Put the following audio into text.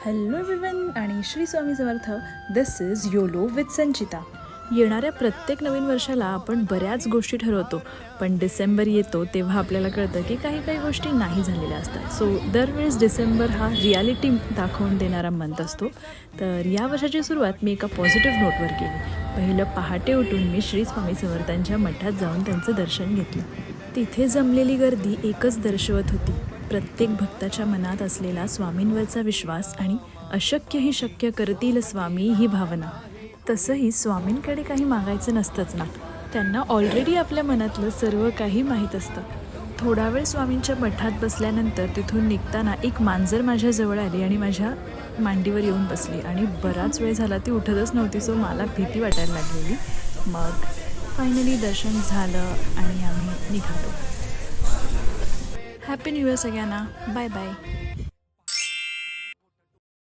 Hello everyone आणि श्री स्वामी समर्थ. दिस is YOLO with संचिता. येणाऱ्या प्रत्येक नवीन वर्षाला आपण बऱ्याच गोष्टी ठरवतो, पण डिसेंबर येतो तेव्हा आपल्याला कळतं की काही काही गोष्टी नाही झालेल्या असतात. सो दरवेळेस डिसेंबर हा रियालिटी दाखवून देणारा मंथ असतो. तर या वर्षाची सुरुवात मी एका पॉझिटिव्ह नोटवर केली. पहिलं पहाटे उठून मी श्री स्वामी समर्थांच्या मठात जाऊन त्यांचं दर्शन घेतलं. तिथे जमलेली गर्दी एकच दर्शवत होती, प्रत्येक भक्ताच्या मनात असलेला स्वामींवरचा विश्वास आणि अशक्यही शक्य करतील स्वामी ही भावना. तसंही स्वामींकडे काही मागायचं नसतंच ना, त्यांना ऑलरेडी आपल्या मनातलं सर्व काही माहीत असतं. थोडा वेळ स्वामींच्या मठात बसल्यानंतर तिथून निघताना एक मांजर माझ्याजवळ आली आणि माझ्या मांडीवर येऊन बसली आणि बराच वेळ झाला ती उठतच नव्हती. सो मला भीती वाटायला लागलेली. मग फायनली दर्शन झालं आणि आम्ही निघालो. हॅपी न्यू इयर सगळ्यांना. Bye bye.